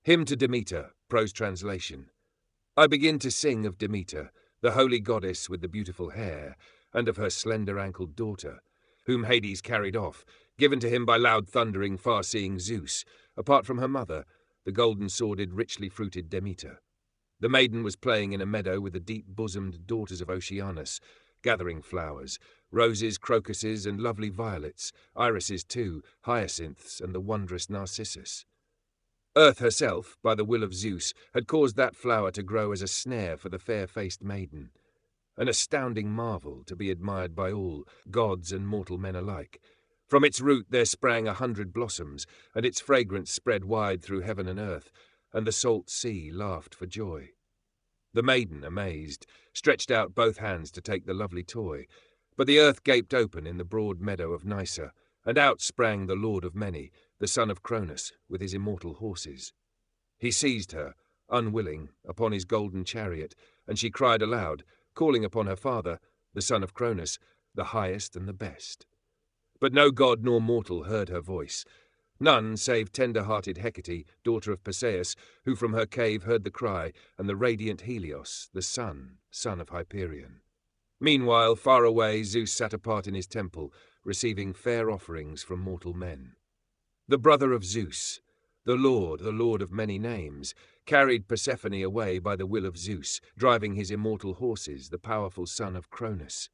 Hymn to Demeter, prose translation. I begin to sing of Demeter, the holy goddess with the beautiful hair, and of her slender-ankled daughter, whom Hades carried off, given to him by loud thundering, far-seeing Zeus, apart from her mother, the golden-sworded, richly fruited Demeter. The maiden was playing in a meadow with the deep-bosomed daughters of Oceanus, gathering flowers, roses, crocuses, and lovely violets, irises too, hyacinths, and the wondrous narcissus. Earth herself, by the will of Zeus, had caused that flower to grow as a snare for the fair-faced maiden, an astounding marvel to be admired by all, gods and mortal men alike. From its root there sprang 100 blossoms, and its fragrance spread wide through heaven and earth, and the salt sea laughed for joy. The maiden, amazed, stretched out both hands to take the lovely toy, but the earth gaped open in the broad meadow of Nysa, and out sprang the lord of many, the son of Cronus, with his immortal horses. He seized her, unwilling, upon his golden chariot, and she cried aloud, calling upon her father, the son of Cronus, the highest and the best. But no god nor mortal heard her voice, none save tender-hearted Hecate, daughter of Perseus, who from her cave heard the cry, and the radiant Helios, the son of Hyperion. Meanwhile, far away, Zeus sat apart in his temple, receiving fair offerings from mortal men. The brother of Zeus, the Lord of many names, carried Persephone away by the will of Zeus, driving his immortal horses, the powerful son of Cronus.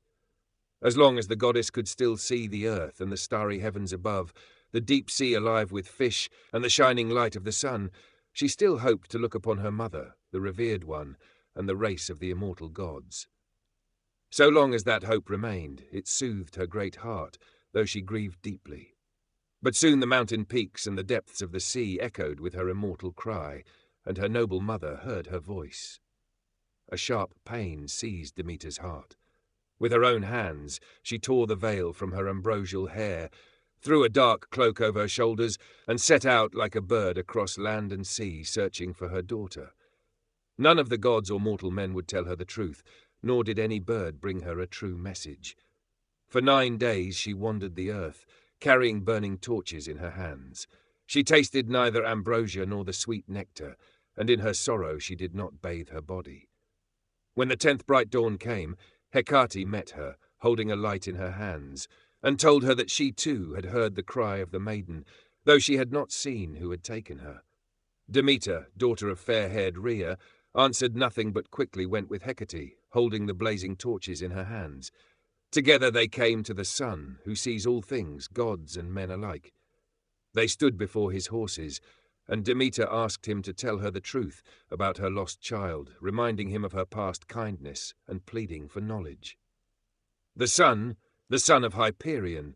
As long as the goddess could still see the earth and the starry heavens above, the deep sea alive with fish, and the shining light of the sun, she still hoped to look upon her mother, the revered one, and the race of the immortal gods. So long as that hope remained, it soothed her great heart, though she grieved deeply. But soon the mountain peaks and the depths of the sea echoed with her immortal cry, and her noble mother heard her voice. A sharp pain seized Demeter's heart. With her own hands she tore the veil from her ambrosial hair, threw a dark cloak over her shoulders, and set out like a bird across land and sea, searching for her daughter. None of the gods or mortal men would tell her the truth, nor did any bird bring her a true message. For 9 days she wandered the earth, carrying burning torches in her hands. She tasted neither ambrosia nor the sweet nectar, and in her sorrow she did not bathe her body. When the 10th bright dawn came, Hecate met her, holding a light in her hands, and told her that she too had heard the cry of the maiden, though she had not seen who had taken her. Demeter, daughter of fair-haired Rhea, answered nothing but quickly went with Hecate, holding the blazing torches in her hands. Together they came to the sun, who sees all things, gods and men alike. They stood before his horses, and Demeter asked him to tell her the truth about her lost child, reminding him of her past kindness and pleading for knowledge. The sun of Hyperion,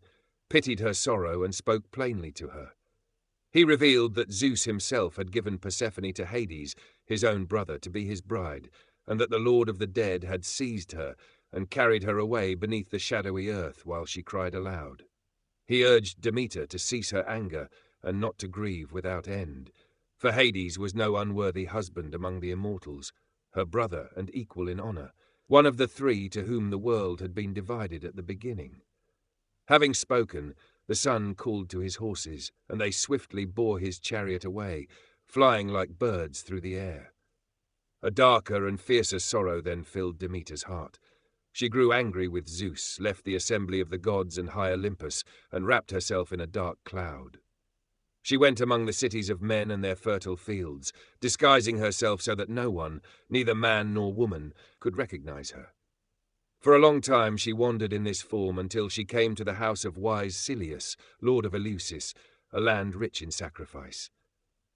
pitied her sorrow and spoke plainly to her. He revealed that Zeus himself had given Persephone to Hades, his own brother, to be his bride, and that the Lord of the dead had seized her and carried her away beneath the shadowy earth while she cried aloud. He urged Demeter to cease her anger and not to grieve without end, for Hades was no unworthy husband among the immortals, her brother and equal in honor, one of the 3 to whom the world had been divided at the beginning. Having spoken, the sun called to his horses, and they swiftly bore his chariot away, flying like birds through the air. A darker and fiercer sorrow then filled Demeter's heart. She grew angry with Zeus, left the assembly of the gods and high Olympus, and wrapped herself in a dark cloud. She went among the cities of men and their fertile fields, disguising herself so that no one, neither man nor woman, could recognize her. For a long time she wandered in this form until she came to the house of wise Celeus, lord of Eleusis, a land rich in sacrifice.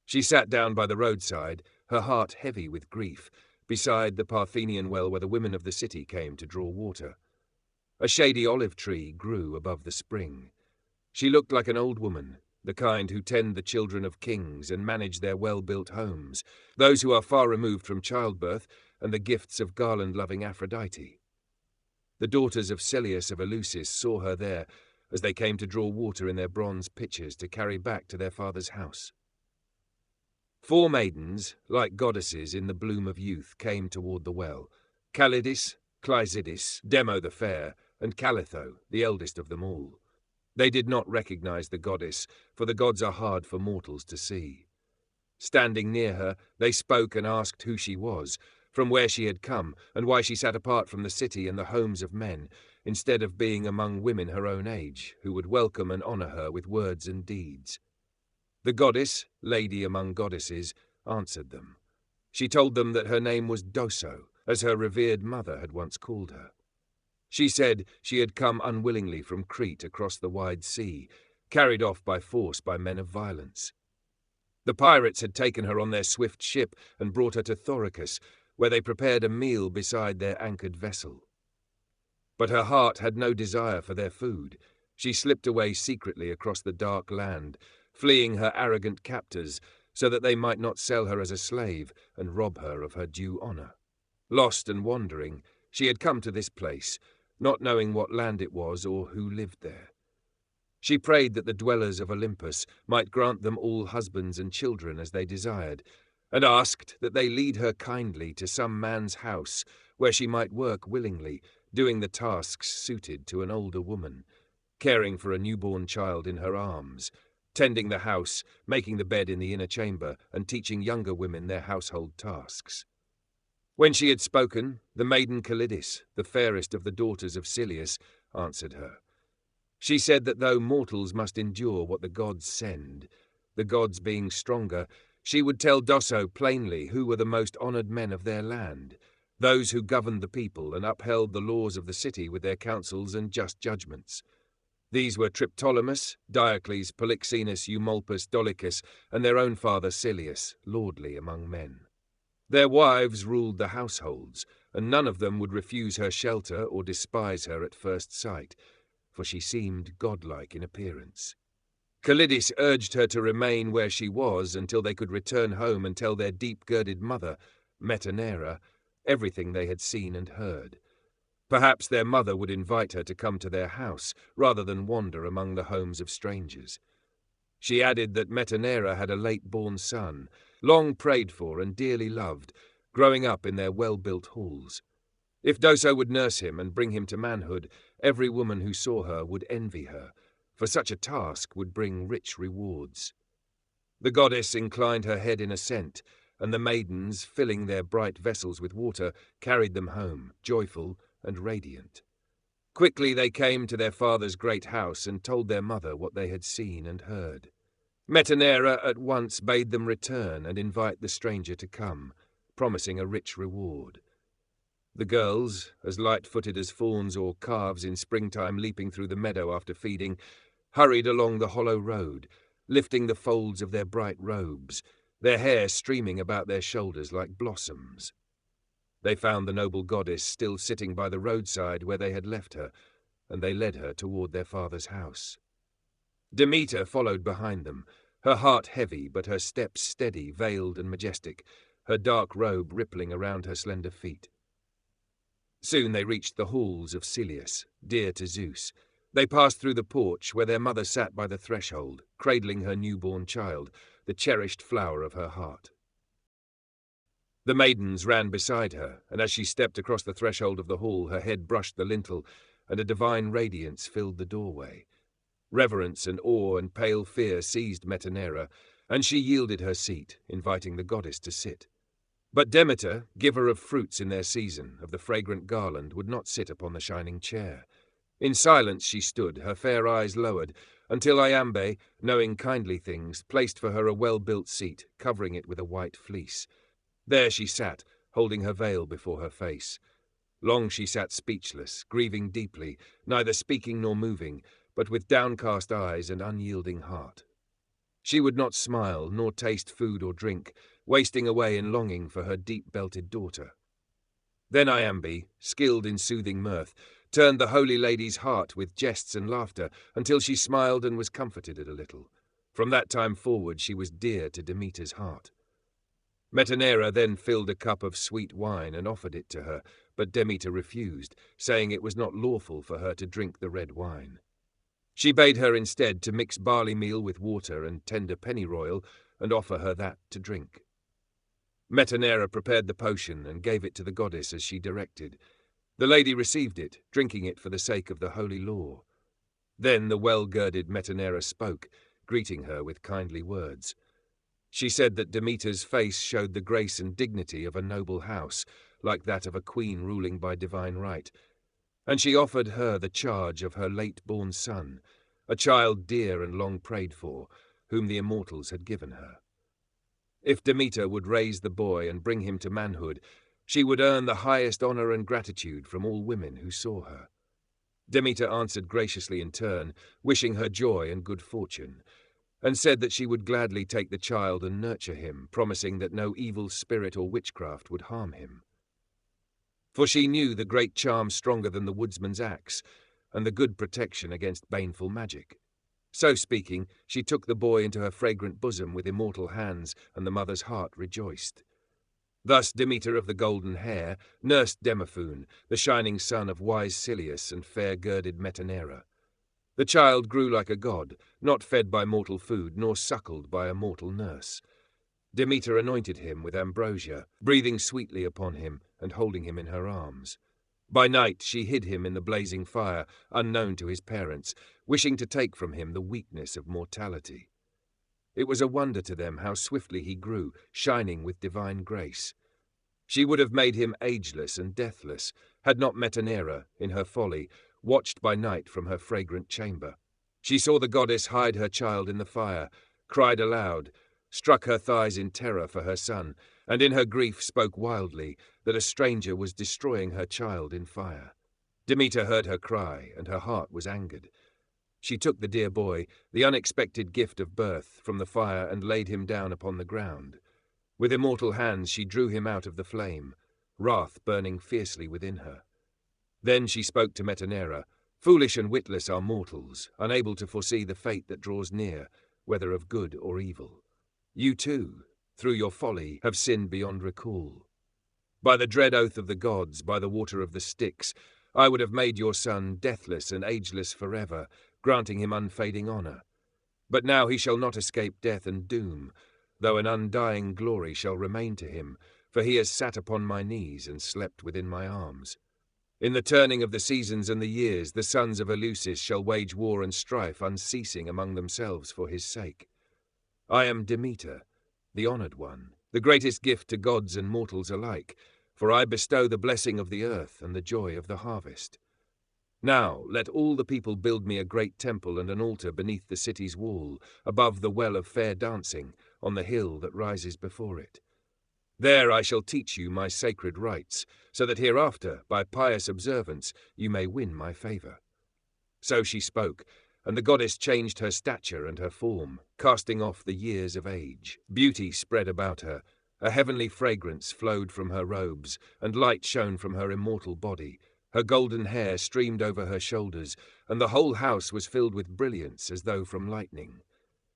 She sat down by the roadside, her heart heavy with grief, beside the Parthenian well where the women of the city came to draw water. A shady olive tree grew above the spring. She looked like an old woman, the kind who tend the children of kings and manage their well-built homes, those who are far removed from childbirth and the gifts of garland-loving Aphrodite. The daughters of Celeus of Eleusis saw her there as they came to draw water in their bronze pitchers to carry back to their father's house. 4 maidens, like goddesses in the bloom of youth, came toward the well: Calidis, Clysidis, Demo the fair, and Calitho, the eldest of them all. They did not recognize the goddess, for the gods are hard for mortals to see. Standing near her, they spoke and asked who she was, from where she had come, and why she sat apart from the city and the homes of men, instead of being among women her own age, who would welcome and honour her with words and deeds. The goddess, lady among goddesses, answered them. She told them that her name was Doso, as her revered mother had once called her. She said she had come unwillingly from Crete across the wide sea, carried off by force by men of violence. The pirates had taken her on their swift ship and brought her to Thoricus, where they prepared a meal beside their anchored vessel. But her heart had no desire for their food. She slipped away secretly across the dark land, fleeing her arrogant captors, so that they might not sell her as a slave and rob her of her due honour. Lost and wandering, she had come to this place, not knowing what land it was or who lived there. She prayed that the dwellers of Olympus might grant them all husbands and children as they desired, and asked that they lead her kindly to some man's house where she might work willingly, doing the tasks suited to an older woman, caring for a newborn child in her arms, tending the house, making the bed in the inner chamber, and teaching younger women their household tasks. When she had spoken, the maiden Calidus, the fairest of the daughters of Silius, answered her. She said that though mortals must endure what the gods send, the gods being stronger, she would tell Doso plainly who were the most honoured men of their land, those who governed the people and upheld the laws of the city with their counsels and just judgments. These were Triptolemus, Diocles, Polixenus, Eumolpus, Dolichus, and their own father Silius, lordly among men. Their wives ruled the households, and none of them would refuse her shelter or despise her at first sight, for she seemed godlike in appearance. Calidus urged her to remain where she was until they could return home and tell their deep-girded mother, Metanera, everything they had seen and heard. Perhaps their mother would invite her to come to their house, rather than wander among the homes of strangers. She added that Metanera had a late-born son, long prayed for and dearly loved, growing up in their well-built halls. If Doso would nurse him and bring him to manhood, every woman who saw her would envy her, for such a task would bring rich rewards. The goddess inclined her head in assent, and the maidens, filling their bright vessels with water, carried them home, joyful and radiant. Quickly they came to their father's great house and told their mother what they had seen and heard. Metanera at once bade them return and invite the stranger to come, promising a rich reward. The girls, as light-footed as fawns or calves in springtime leaping through the meadow after feeding, hurried along the hollow road, lifting the folds of their bright robes, their hair streaming about their shoulders like blossoms. They found the noble goddess still sitting by the roadside where they had left her, and they led her toward their father's house. Demeter followed behind them, her heart heavy but her steps steady, veiled and majestic, her dark robe rippling around her slender feet. Soon they reached the halls of Silius, dear to Zeus. They passed through the porch where their mother sat by the threshold, cradling her newborn child, the cherished flower of her heart. The maidens ran beside her, and as she stepped across the threshold of the hall, her head brushed the lintel, and a divine radiance filled the doorway. Reverence and awe and pale fear seized Metanera, and she yielded her seat, inviting the goddess to sit. But Demeter, giver of fruits in their season, of the fragrant garland, would not sit upon the shining chair. In silence she stood, her fair eyes lowered, until Iambe, knowing kindly things, placed for her a well-built seat, covering it with a white fleece. There she sat, holding her veil before her face. Long she sat speechless, grieving deeply, neither speaking nor moving, but with downcast eyes and unyielding heart. She would not smile, nor taste food or drink, wasting away in longing for her deep-belted daughter. Then Iambe, skilled in soothing mirth, turned the holy lady's heart with jests and laughter, until she smiled and was comforted a little. From that time forward she was dear to Demeter's heart. Metanera then filled a cup of sweet wine and offered it to her, but Demeter refused, saying it was not lawful for her to drink the red wine. She bade her instead to mix barley meal with water and tender pennyroyal, and offer her that to drink. Metanera prepared the potion and gave it to the goddess as she directed. The lady received it, drinking it for the sake of the holy law. Then the well-girded Metanera spoke, greeting her with kindly words. She said that Demeter's face showed the grace and dignity of a noble house, like that of a queen ruling by divine right, and she offered her the charge of her late-born son, a child dear and long prayed for, whom the immortals had given her. If Demeter would raise the boy and bring him to manhood, she would earn the highest honor and gratitude from all women who saw her. Demeter answered graciously in turn, wishing her joy and good fortune, and said that she would gladly take the child and nurture him, promising that no evil spirit or witchcraft would harm him. For she knew the great charm stronger than the woodsman's axe, and the good protection against baneful magic. So speaking, she took the boy into her fragrant bosom with immortal hands, and the mother's heart rejoiced. Thus Demeter of the golden hair nursed Demophoon, the shining son of wise Celeus and fair-girded Metanera. The child grew like a god, not fed by mortal food, nor suckled by a mortal nurse. Demeter anointed him with ambrosia, breathing sweetly upon him and holding him in her arms. By night she hid him in the blazing fire, unknown to his parents, wishing to take from him the weakness of mortality. It was a wonder to them how swiftly he grew, shining with divine grace. She would have made him ageless and deathless, had not Metanera, in her folly, watched by night from her fragrant chamber. She saw the goddess hide her child in the fire, cried aloud, struck her thighs in terror for her son, and in her grief spoke wildly that a stranger was destroying her child in fire. Demeter heard her cry, and her heart was angered. She took the dear boy, the unexpected gift of birth, from the fire and laid him down upon the ground. With immortal hands she drew him out of the flame, wrath burning fiercely within her. Then she spoke to Metanera. Foolish and witless are mortals, unable to foresee the fate that draws near, whether of good or evil. You too, through your folly, have sinned beyond recall. By the dread oath of the gods, by the water of the Styx, I would have made your son deathless and ageless forever, granting him unfading honor. But now he shall not escape death and doom, though an undying glory shall remain to him, for he has sat upon my knees and slept within my arms. In the turning of the seasons and the years, the sons of Eleusis shall wage war and strife unceasing among themselves for his sake. I am Demeter, the honored one, the greatest gift to gods and mortals alike, for I bestow the blessing of the earth and the joy of the harvest. Now let all the people build me a great temple and an altar beneath the city's wall, above the well of fair dancing, on the hill that rises before it. There I shall teach you my sacred rites, so that hereafter, by pious observance, you may win my favor. So she spoke, and the goddess changed her stature and her form, casting off the years of age. Beauty spread about her, a heavenly fragrance flowed from her robes, and light shone from her immortal body. Her golden hair streamed over her shoulders, and the whole house was filled with brilliance as though from lightning.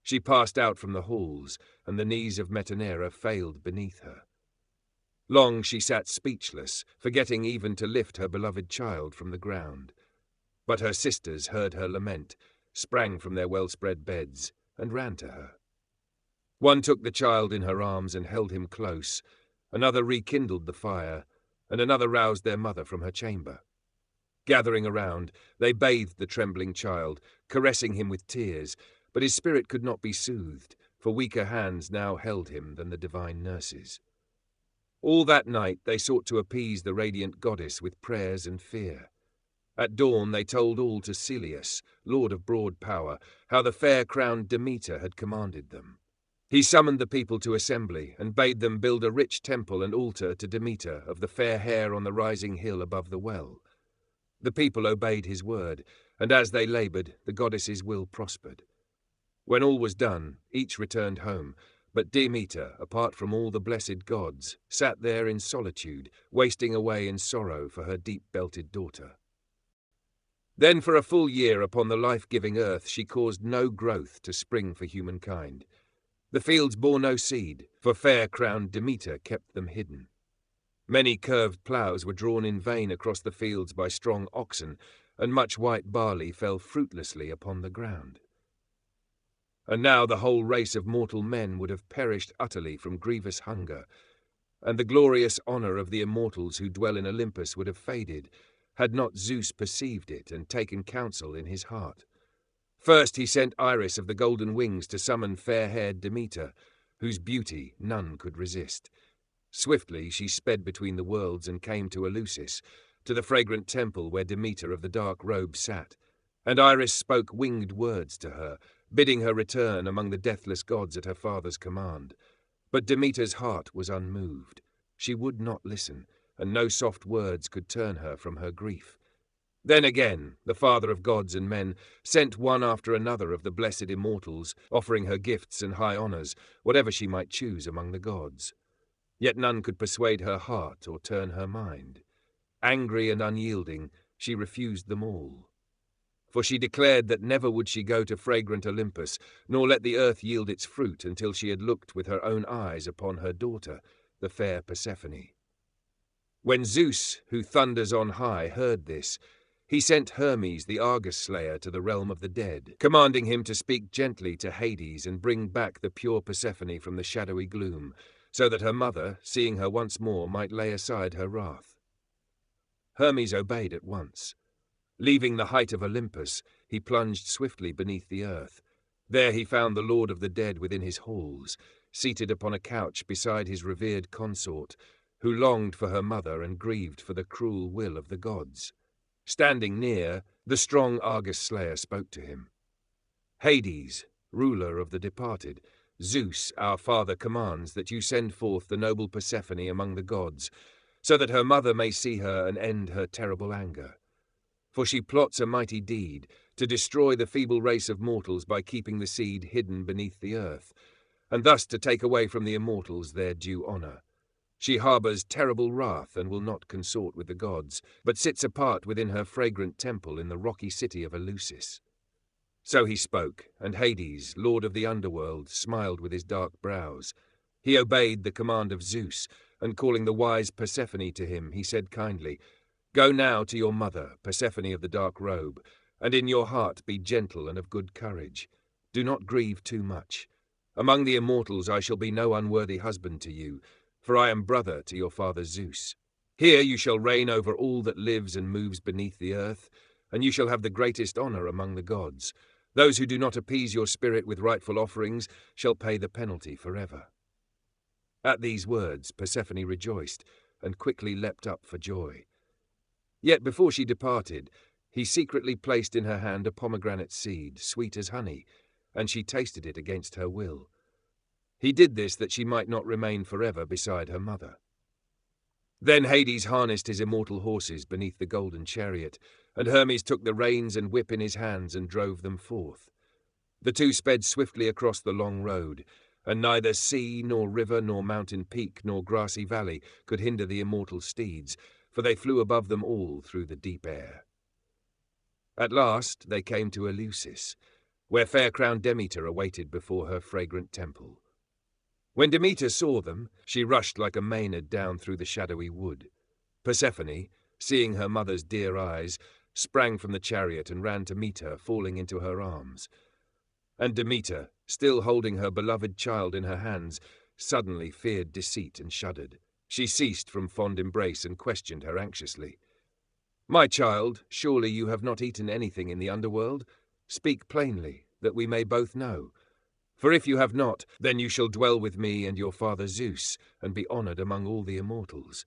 She passed out from the halls, and the knees of Metanera failed beneath her. Long she sat speechless, forgetting even to lift her beloved child from the ground. But her sisters heard her lament, sprang from their well-spread beds, and ran to her. One took the child in her arms and held him close, another rekindled the fire, and another roused their mother from her chamber. Gathering around, they bathed the trembling child, caressing him with tears, but his spirit could not be soothed, for weaker hands now held him than the divine nurses. All that night they sought to appease the radiant goddess with prayers and fear. At dawn they told all to Celeus, lord of broad power, how the fair-crowned Demeter had commanded them. He summoned the people to assembly and bade them build a rich temple and altar to Demeter of the fair hair on the rising hill above the well. The people obeyed his word, and as they laboured, the goddess's will prospered. When all was done, each returned home, but Demeter, apart from all the blessed gods, sat there in solitude, wasting away in sorrow for her deep-belted daughter. Then for a full year upon the life-giving earth she caused no growth to spring for humankind. The fields bore no seed, for fair-crowned Demeter kept them hidden. Many curved ploughs were drawn in vain across the fields by strong oxen, and much white barley fell fruitlessly upon the ground. And now the whole race of mortal men would have perished utterly from grievous hunger, and the glorious honour of the immortals who dwell in Olympus would have faded, had not Zeus perceived it and taken counsel in his heart. First he sent Iris of the golden wings to summon fair-haired Demeter, whose beauty none could resist. Swiftly she sped between the worlds and came to Eleusis, to the fragrant temple where Demeter of the dark robe sat. And Iris spoke winged words to her, bidding her return among the deathless gods at her father's command. But Demeter's heart was unmoved. She would not listen, and no soft words could turn her from her grief. Then again, the father of gods and men sent one after another of the blessed immortals, offering her gifts and high honours, whatever she might choose among the gods. Yet none could persuade her heart or turn her mind. Angry and unyielding, she refused them all. For she declared that never would she go to fragrant Olympus, nor let the earth yield its fruit until she had looked with her own eyes upon her daughter, the fair Persephone. When Zeus, who thunders on high, heard this, he sent Hermes the Argus slayer to the realm of the dead, commanding him to speak gently to Hades and bring back the pure Persephone from the shadowy gloom, so that her mother, seeing her once more, might lay aside her wrath. Hermes obeyed at once. Leaving the height of Olympus, he plunged swiftly beneath the earth. There he found the Lord of the Dead within his halls, seated upon a couch beside his revered consort, who longed for her mother and grieved for the cruel will of the gods. Standing near, the strong Argus slayer spoke to him. "Hades, ruler of the departed, Zeus, our father, commands that you send forth the noble Persephone among the gods, so that her mother may see her and end her terrible anger. For she plots a mighty deed, to destroy the feeble race of mortals by keeping the seed hidden beneath the earth, and thus to take away from the immortals their due honour. She harbours terrible wrath and will not consort with the gods, but sits apart within her fragrant temple in the rocky city of Eleusis." So he spoke, and Hades, lord of the underworld, smiled with his dark brows. He obeyed the command of Zeus, and calling the wise Persephone to him, he said kindly, "Go now to your mother, Persephone of the dark robe, and in your heart be gentle and of good courage. Do not grieve too much. Among the immortals I shall be no unworthy husband to you, for I am brother to your father Zeus. Here you shall reign over all that lives and moves beneath the earth, and you shall have the greatest honour among the gods. Those who do not appease your spirit with rightful offerings shall pay the penalty forever." At these words Persephone rejoiced, and quickly leapt up for joy. Yet before she departed, he secretly placed in her hand a pomegranate seed, sweet as honey, and she tasted it against her will. He did this that she might not remain forever beside her mother. Then Hades harnessed his immortal horses beneath the golden chariot, and Hermes took the reins and whip in his hands and drove them forth. The two sped swiftly across the long road, and neither sea nor river nor mountain peak nor grassy valley could hinder the immortal steeds, for they flew above them all through the deep air. At last they came to Eleusis, where fair-crowned Demeter awaited before her fragrant temple. When Demeter saw them, she rushed like a Maenad down through the shadowy wood. Persephone, seeing her mother's dear eyes, sprang from the chariot and ran to meet her, falling into her arms. And Demeter, still holding her beloved child in her hands, suddenly feared deceit and shuddered. She ceased from fond embrace and questioned her anxiously. "My child, surely you have not eaten anything in the underworld? Speak plainly, that we may both know. For if you have not, then you shall dwell with me and your father Zeus, and be honoured among all the immortals.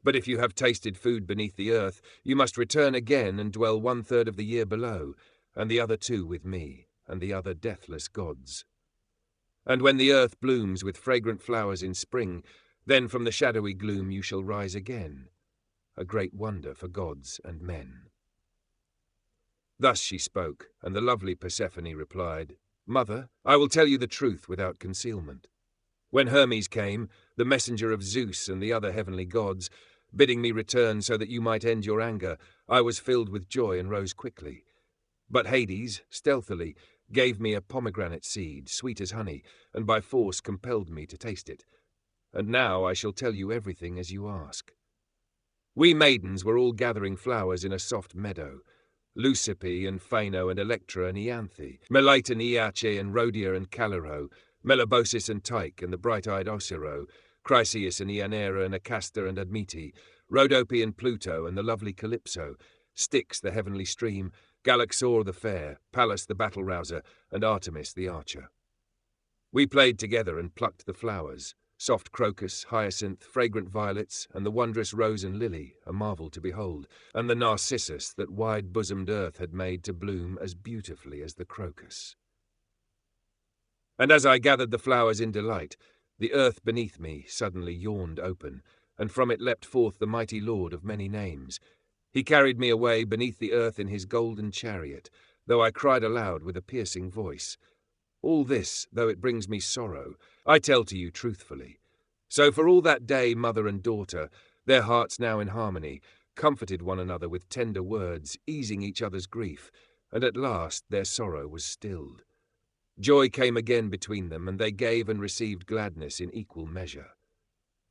But if you have tasted food beneath the earth, you must return again and dwell 1/3 of the year below, and the other 2 with me, and the other deathless gods. And when the earth blooms with fragrant flowers in spring, then from the shadowy gloom you shall rise again, a great wonder for gods and men." Thus she spoke, and the lovely Persephone replied, "Mother, I will tell you the truth without concealment. When Hermes came, the messenger of Zeus and the other heavenly gods, bidding me return so that you might end your anger, I was filled with joy and rose quickly. But Hades, stealthily, gave me a pomegranate seed, sweet as honey, and by force compelled me to taste it. And now I shall tell you everything as you ask. We maidens were all gathering flowers in a soft meadow. Leucippe and Phano and Electra and Ianthe, Melite and Iache and Rhodia and Caliro, Melibosis and Tyche and the bright-eyed Ocero, Chryseis and Ianeira and Acasta and Admete, Rhodope and Pluto and the lovely Calypso, Styx the heavenly stream, Galaxor the fair, Pallas the battle-rouser, and Artemis the archer. We played together and plucked the flowers, soft crocus, hyacinth, fragrant violets, and the wondrous rose and lily, a marvel to behold, and the narcissus that wide-bosomed earth had made to bloom as beautifully as the crocus. And as I gathered the flowers in delight, the earth beneath me suddenly yawned open, and from it leapt forth the mighty lord of many names. He carried me away beneath the earth in his golden chariot, though I cried aloud with a piercing voice. All this, though it brings me sorrow, I tell to you truthfully. So for all that day mother and daughter, their hearts now in harmony, comforted one another with tender words, easing each other's grief, and at last their sorrow was stilled. Joy came again between them, and they gave and received gladness in equal measure.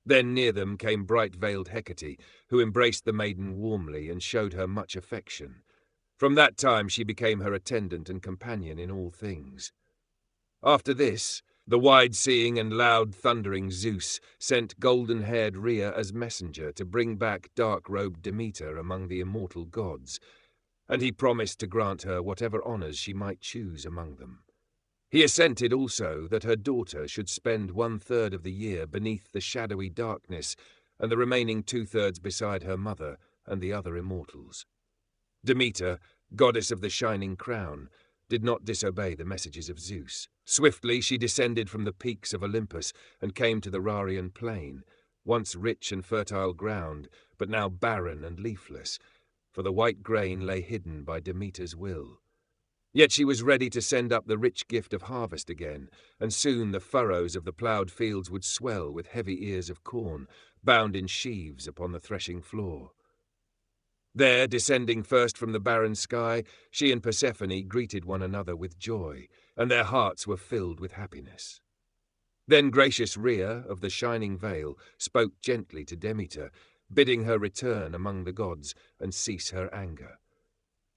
Then near them came bright-veiled Hecate, who embraced the maiden warmly and showed her much affection. From that time she became her attendant and companion in all things. After this, the wide-seeing and loud-thundering Zeus sent golden-haired Rhea as messenger to bring back dark-robed Demeter among the immortal gods, and he promised to grant her whatever honours she might choose among them. He assented also that her daughter should spend 1/3 of the year beneath the shadowy darkness, and the remaining 2/3 beside her mother and the other immortals. Demeter, goddess of the shining crown, did not disobey the messages of Zeus. Swiftly she descended from the peaks of Olympus and came to the Rarian plain, once rich and fertile ground, but now barren and leafless, for the white grain lay hidden by Demeter's will. Yet she was ready to send up the rich gift of harvest again, and soon the furrows of the ploughed fields would swell with heavy ears of corn, bound in sheaves upon the threshing floor. There, descending first from the barren sky, she and Persephone greeted one another with joy, and their hearts were filled with happiness. Then gracious Rhea of the shining veil spoke gently to Demeter, bidding her return among the gods and cease her anger.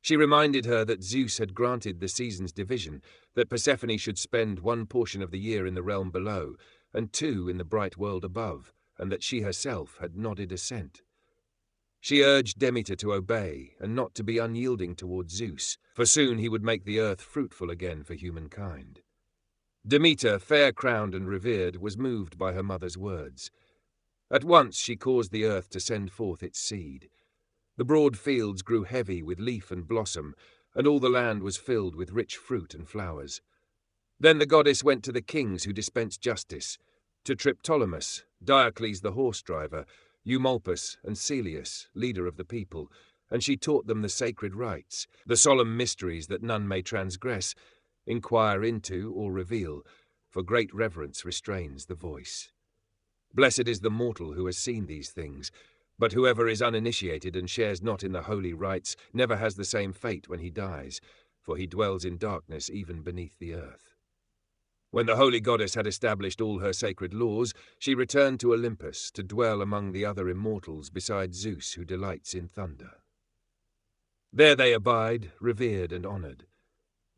She reminded her that Zeus had granted the season's division, that Persephone should spend 1 portion of the year in the realm below, and 2 in the bright world above, and that she herself had nodded assent. She urged Demeter to obey, and not to be unyielding toward Zeus, for soon he would make the earth fruitful again for humankind. Demeter, fair-crowned and revered, was moved by her mother's words. At once she caused the earth to send forth its seed. The broad fields grew heavy with leaf and blossom, and all the land was filled with rich fruit and flowers. Then the goddess went to the kings who dispensed justice, to Triptolemus, Diocles the horse-driver, Eumolpus and Celius, leader of the people, and she taught them the sacred rites, the solemn mysteries that none may transgress, inquire into or reveal, for great reverence restrains the voice. Blessed is the mortal who has seen these things, but whoever is uninitiated and shares not in the holy rites never has the same fate when he dies, for he dwells in darkness even beneath the earth. When the holy goddess had established all her sacred laws, she returned to Olympus to dwell among the other immortals beside Zeus, who delights in thunder. There they abide, revered and honoured.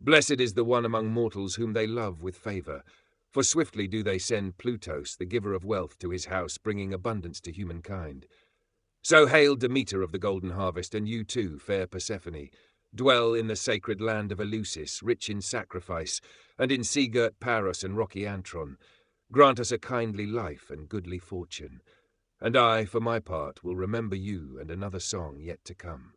Blessed is the one among mortals whom they love with favour, for swiftly do they send Plutos, the giver of wealth, to his house, bringing abundance to humankind. So hail Demeter of the golden harvest, and you too, fair Persephone. Dwell in the sacred land of Eleusis, rich in sacrifice, and in sea-girt Paros and rocky Antron. Grant us a kindly life and goodly fortune. And I, for my part, will remember you and another song yet to come.